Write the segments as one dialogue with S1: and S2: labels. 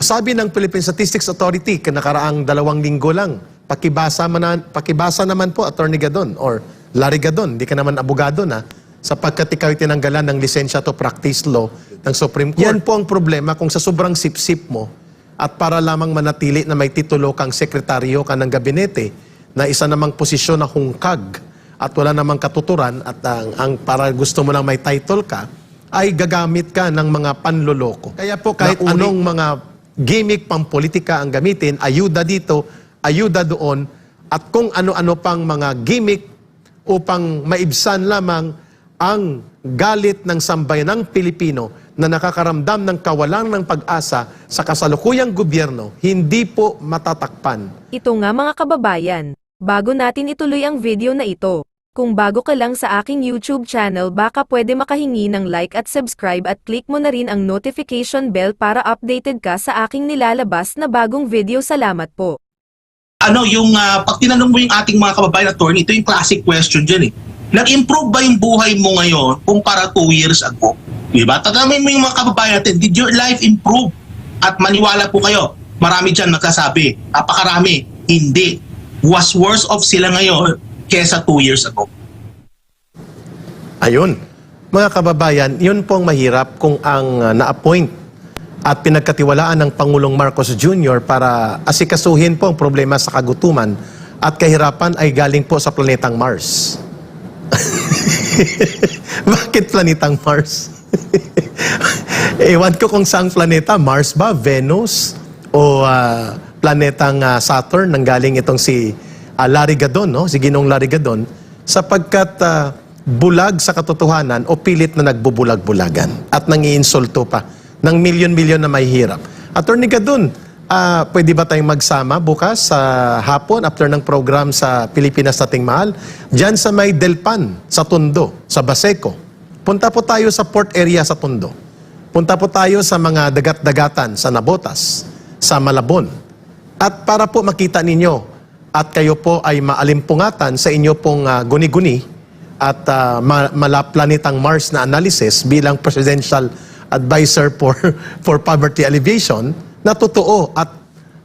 S1: Sabi ng Philippine Statistics Authority, nakaraang 2 linggo lang, pakibasa naman po, Attorney Gadon or Larry Gadon, hindi ka naman abogado na, sapagkat ikaw tinanggalan ng lisensya to practice law ng Supreme Court. Yan po ang problema kung sa sobrang sip-sip mo at para lamang manatili na may titulo kang sekretaryo ka ng gabinete na isa namang posisyon na hungkag at wala namang katuturan at ang para gusto mo lang may title ka, ay gagamit ka ng mga panloloko. Kaya po kahit anong mga gimmick pang politika ang gamitin, ayuda dito, ayuda doon, at kung ano-ano pang mga gimmick upang maibsan lamang ang galit ng sambayanang Pilipino na nakakaramdam ng kawalan ng pag-asa sa kasalukuyang gobyerno, hindi po matatakpan.
S2: Ito nga mga kababayan, bago natin ituloy ang video na ito, kung bago ka lang sa aking YouTube channel baka pwede makahingi ng like at subscribe at click mo na rin ang notification bell para updated ka sa aking nilalabas na bagong video. Salamat po.
S3: Pag tinanong mo yung ating mga kababayan attorney, ito yung classic question dyan eh. Nag-improve ba yung buhay mo ngayon kumpara 2 years ago? Diba? Tatanungin mo yung mga kababayan natin, did your life improve? At maniwala po kayo, marami dyan nagkasabi, napakarami, hindi. Was worse off sila ngayon kesa 2 years ago.
S1: Ayun. Mga kababayan, yun pong mahirap kung ang na-appoint at pinagkatiwalaan ng Pangulong Marcos Jr. para asikasuhin po ang problema sa kagutuman at kahirapan ay galing po sa planetang Mars. Bakit planetang Mars? Ewan ko kung saang planeta, Mars ba, Venus, o planetang Saturn, nanggaling itong si Larry Gadon, no? Si Ginong Larry Gadon, sapagkat bulag sa katotohanan o pilit na nagbubulag-bulagan at nangiinsulto pa ng milyon-milyon na may hirap. Attorney Gadon, pwede ba tayong magsama bukas sa hapon after ng program sa Pilipinas Nating Mahal? Diyan sa may Delpan, sa Tondo, sa Baseco. Punta po tayo sa port area sa Tondo. Punta po tayo sa mga dagat-dagatan sa Nabotas, sa Malabon. At para po makita ninyo at kayo po ay maalimpungatan sa inyo pong guni-guni at malaplanetang Mars na analysis bilang Presidential Advisor for Poverty Alleviation, na totoo at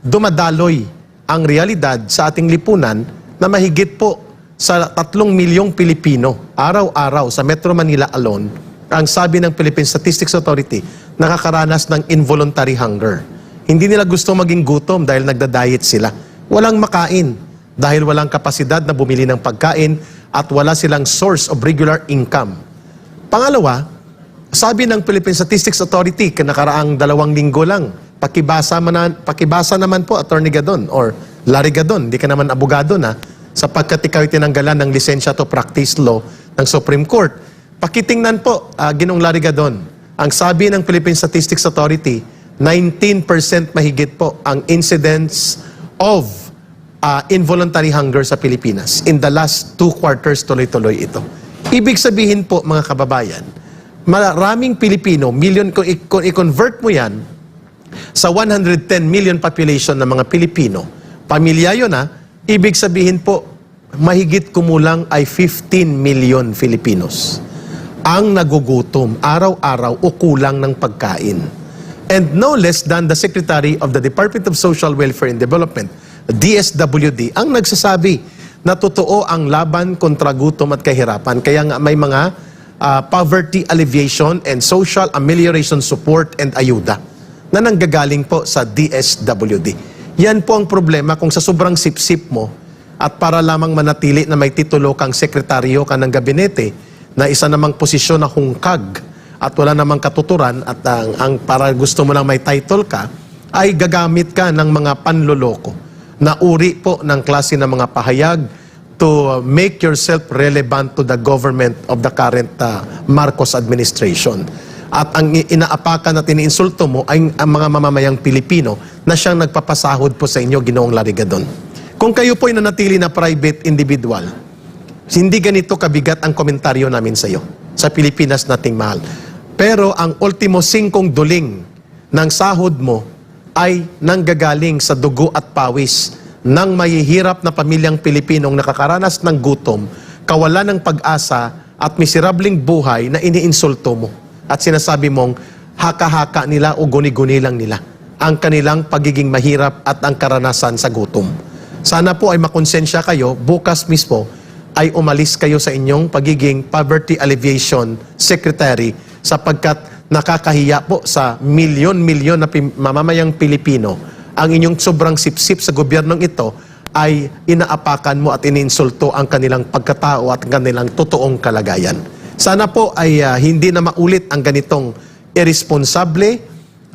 S1: dumadaloy ang realidad sa ating lipunan na mahigit po sa 3 milyong Pilipino araw-araw sa Metro Manila alone, ang sabi ng Philippine Statistics Authority, nakakaranas ng involuntary hunger. Hindi nila gusto maging gutom dahil nagda-diet sila. Walang makain dahil walang kapasidad na bumili ng pagkain at wala silang source of regular income. Pangalawa, sabi ng Philippine Statistics Authority, nakaraang 2 linggo lang, pakibasa naman po, Attorney Gadon or Larry Gadon, hindi ka naman abogado na, sapagkat ikaw tinanggalan ng lisensya to practice law ng Supreme Court. Pakitingnan po, Ginong Larry Gadon, ang sabi ng Philippine Statistics Authority, 19% mahigit po ang incidence of involuntary hunger sa Pilipinas. In the last 2 quarters, tuloy-tuloy ito. Ibig sabihin po, mga kababayan, maraming Pilipino, kung i-convert mo yan sa 110 million population ng mga Pilipino, pamilya yun ibig sabihin po, mahigit kumulang ay 15 million Filipinos ang nagugutom araw-araw o kulang ng pagkain. And no less than the Secretary of the Department of Social Welfare and Development, DSWD, ang nagsasabi na totoo ang laban kontra gutom at kahirapan. Kaya nga may mga poverty alleviation and social amelioration support and ayuda na nanggagaling po sa DSWD. Yan po ang problema kung sa sobrang sip-sip mo at para lamang manatili na may titulo kang sekretaryo ka ng gabinete na isa namang posisyon na hungkag at wala namang katuturan at ang para gusto mo lang may title ka, ay gagamit ka ng mga panloloko na uri po ng klase ng mga pahayag to make yourself relevant to the government of the current Marcos administration. At ang inaapakan at iniinsulto mo ay ang mga mamamayang Pilipino na siyang nagpapasahod po sa inyo, Ginoong Larry Gadon. Kung kayo po ay nanatili na private individual, hindi ganito kabigat ang komentaryo namin sa iyo, sa Pilipinas Nating Mahal. Pero ang ultimo 5 duling ng sahod mo ay nanggagaling sa dugo at pawis ng mahihirap na pamilyang Pilipinong nakakaranas ng gutom, kawalan ng pag-asa at miserabling buhay na iniinsulto mo. At sinasabi mong haka-haka nila o guni-guni lang nila. ang kanilang pagiging mahirap at ang karanasan sa gutom. Sana po ay makonsensya kayo, bukas mismo ay umalis kayo sa inyong pagiging Poverty Alleviation Secretary sapagkat nakakahiya po sa milyon-milyon na mamamayang Pilipino ang inyong sobrang sipsip sa gobyernong ito ay inaapakan mo at iniinsulto ang kanilang pagkatao at kanilang totoong kalagayan. Sana po ay hindi na maulit ang ganitong irresponsable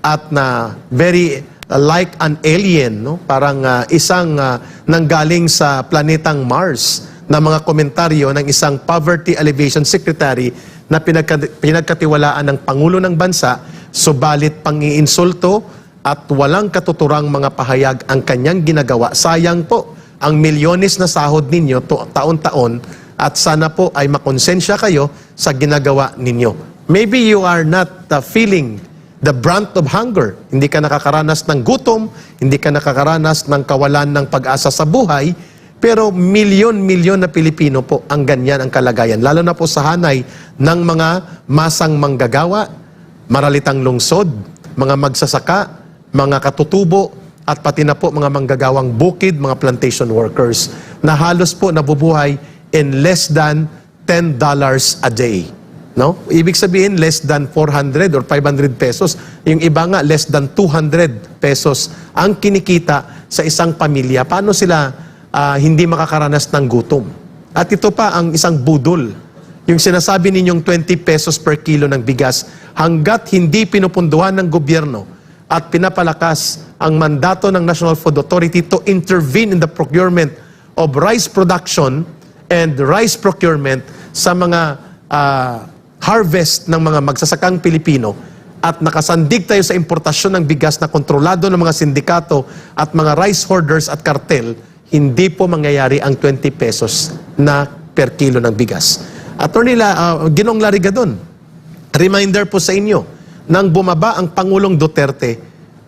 S1: at na very like an alien, no? Parang isang nanggaling sa planetang Mars na mga komentaryo ng isang Poverty Alleviation Secretary na pinagkatiwalaan ng Pangulo ng Bansa, subalit pang-iinsulto at walang katuturang mga pahayag ang kanyang ginagawa. Sayang po ang milyones na sahod ninyo taon-taon at sana po ay makonsensya kayo sa ginagawa ninyo. Maybe you are not feeling the brunt of hunger. Hindi ka nakakaranas ng gutom, hindi ka nakakaranas ng kawalan ng pag-asa sa buhay, pero milyon-milyon na Pilipino po ang ganyan ang kalagayan. Lalo na po sa hanay ng mga masang manggagawa, maralitang lungsod, mga magsasaka, mga katutubo, at pati na po mga manggagawang bukid, mga plantation workers, na halos po nabubuhay in less than $10 a day. No? Ibig sabihin, less than 400 or 500 pesos. Yung iba nga, less than 200 pesos ang kinikita sa isang pamilya. Paano sila hindi makakaranas ng gutom? At ito pa ang isang budol. Yung sinasabi ninyong 20 pesos per kilo ng bigas, hanggat hindi pinupunduhan ng gobyerno at pinapalakas ang mandato ng National Food Authority to intervene in the procurement of rice production and rice procurement sa mga harvest ng mga magsasakang Pilipino at nakasandig tayo sa importasyon ng bigas na kontrolado ng mga sindikato at mga rice hoarders at kartel, hindi po mangyayari ang 20 pesos na per kilo ng bigas. Attorney Ginong Larigadon, reminder po sa inyo, nang bumaba ang Pangulong Duterte,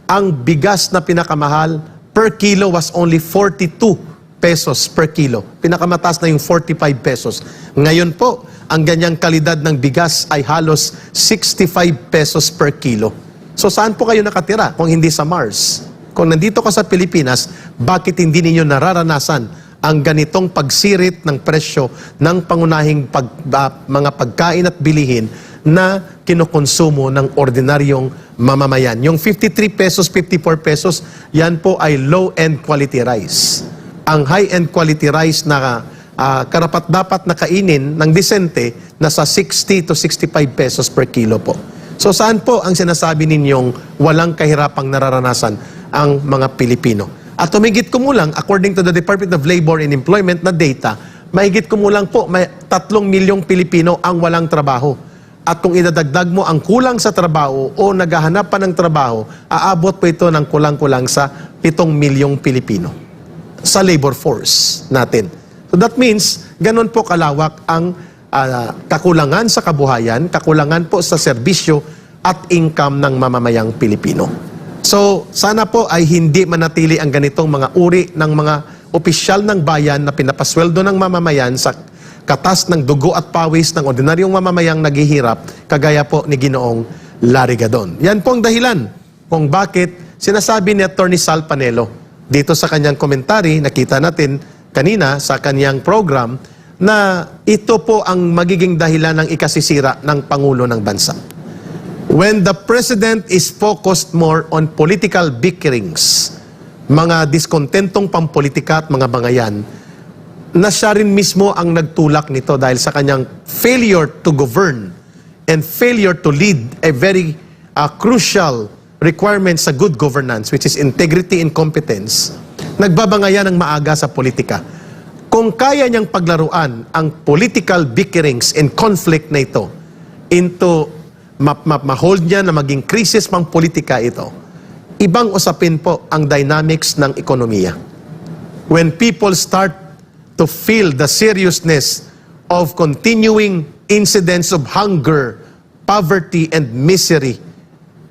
S1: ang bigas na pinakamahal per kilo was only 42 pesos per kilo. Pinakamataas na yung 45 pesos. Ngayon po, ang ganyang kalidad ng bigas ay halos 65 pesos per kilo. So saan po kayo nakatira kung hindi sa Mars? Kung nandito ka sa Pilipinas, bakit hindi ninyo nararanasan ang ganitong pagsirit ng presyo ng pangunahing mga pagkain at bilihin na kinukonsumo ng ordinaryong mamamayan? Yung 53 pesos, 54 pesos, yan po ay low-end quality rice. Ang high-end quality rice na karapat-dapat na kainin ng disente nasa 60 to 65 pesos per kilo po. So saan po ang sinasabi ninyong walang kahirapang nararanasan ang mga Pilipino? At tumigit kumulang, according to the Department of Labor and Employment na data, mahigit kumulang po, may 3 milyong Pilipino ang walang trabaho. At kung idadagdag mo ang kulang sa trabaho o naghahanap pa ng trabaho, aabot po ito ng kulang-kulang sa 7 milyong Pilipino sa labor force natin. So that means, ganun po kalawak ang kakulangan sa kabuhayan, kakulangan po sa serbisyo at income ng mamamayang Pilipino. So, sana po ay hindi manatili ang ganitong mga uri ng mga opisyal ng bayan na pinapasweldo ng mamamayan sa katas ng dugo at pawis ng ordinaryong mamamayang naghihirap, kagaya po ni Ginoong Larigadon. Yan po ang dahilan kung bakit sinasabi ni Attorney Sal Panelo dito sa kanyang komentary, nakita natin kanina sa kanyang program, na ito po ang magiging dahilan ng ikasisira ng Pangulo ng Bansa. When the President is focused more on political bickerings, mga diskontentong pampolitika at mga bangayan, na siya rin mismo ang nagtulak nito dahil sa kanyang failure to govern and failure to lead a very crucial requirement sa good governance, which is integrity and competence. Nagbabangayan ng maaga sa politika. Kung kaya niyang paglaruan ang political bickerings and conflict na ito into ma-hold niya na maging krisis pang politika ito, ibang usapin po ang dynamics ng ekonomiya. When people start to feel the seriousness of continuing incidents of hunger, poverty, and misery,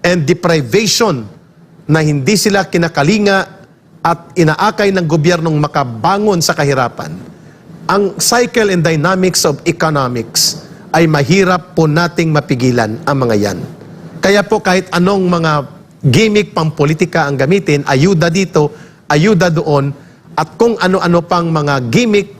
S1: and deprivation na hindi sila kinakalinga at inaakay ng gobyernong makabangon sa kahirapan, ang cycle and dynamics of economics ay mahirap po nating mapigilan ang mga yan. Kaya po kahit anong mga gimmick pampolitika ang gamitin, ayuda dito, ayuda doon, at kung ano-ano pang mga gimmick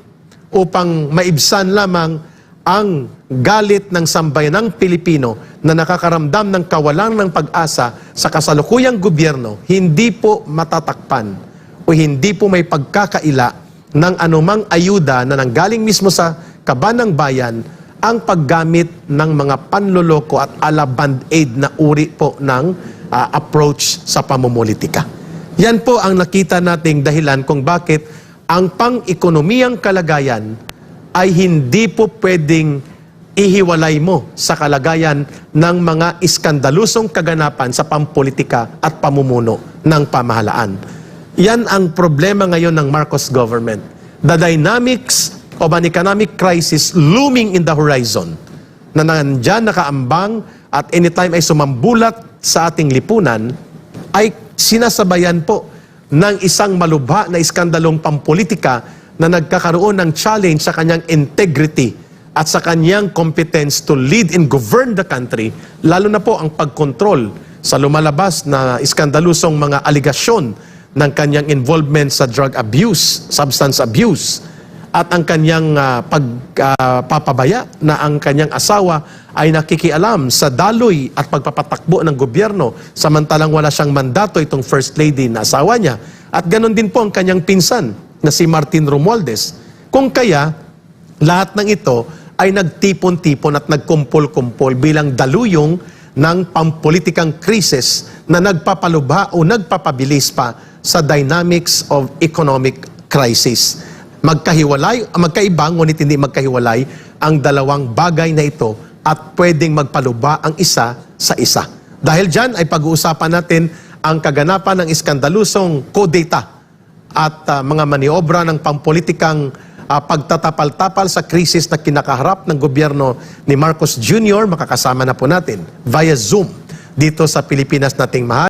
S1: upang maibsan lamang ang galit ng sambayanang Pilipino na nakakaramdam ng kawalan ng pag-asa sa kasalukuyang gobyerno, hindi po matatakpan o hindi po may pagkakaila ng anumang ayuda na nanggaling mismo sa kaban ng bayan ang paggamit ng mga panloloko at ala band-aid na uri po ng approach sa pamumulitika. Yan po ang nakita nating dahilan kung bakit ang pang-ekonomiyang kalagayan ay hindi po pwedeng ihiwalay mo sa kalagayan ng mga iskandalusong kaganapan sa pampolitika at pamumuno ng pamahalaan. Yan ang problema ngayon ng Marcos government. The dynamics of an economic crisis looming in the horizon na nandyan nakaambang at anytime ay sumambulat sa ating lipunan ay sinasabayan po ng isang malubha na iskandalong pampolitika na nagkakaroon ng challenge sa kanyang integrity at sa kanyang competence to lead and govern the country, lalo na po ang pagkontrol sa lumalabas na iskandalusong mga aligasyon ng kanyang involvement sa drug abuse, substance abuse, at ang kanyang pagpapabaya na ang kanyang asawa ay nakikialam sa daloy at pagpapatakbo ng gobyerno samantalang wala siyang mandato itong First Lady na asawa niya. At ganon din po ang kanyang pinsan na si Martin Romualdez. Kung kaya, lahat ng ito ay nagtipon-tipon at nagkumpol-kumpol bilang daluyong ng pampolitikang krisis na nagpapalubha o nagpapabilis pa sa dynamics of economic crisis. Magkaiba, ngunit hindi magkahiwalay ang dalawang bagay na ito at pwedeng magpaluba ang isa sa isa. Dahil dyan ay pag-uusapan natin ang kaganapan ng iskandalusong kudeta at mga maniobra ng pampolitikang pagtatapal-tapal sa krisis na kinakaharap ng gobyerno ni Marcos Jr. Makakasama na po natin via Zoom dito sa Pilipinas nating mahal.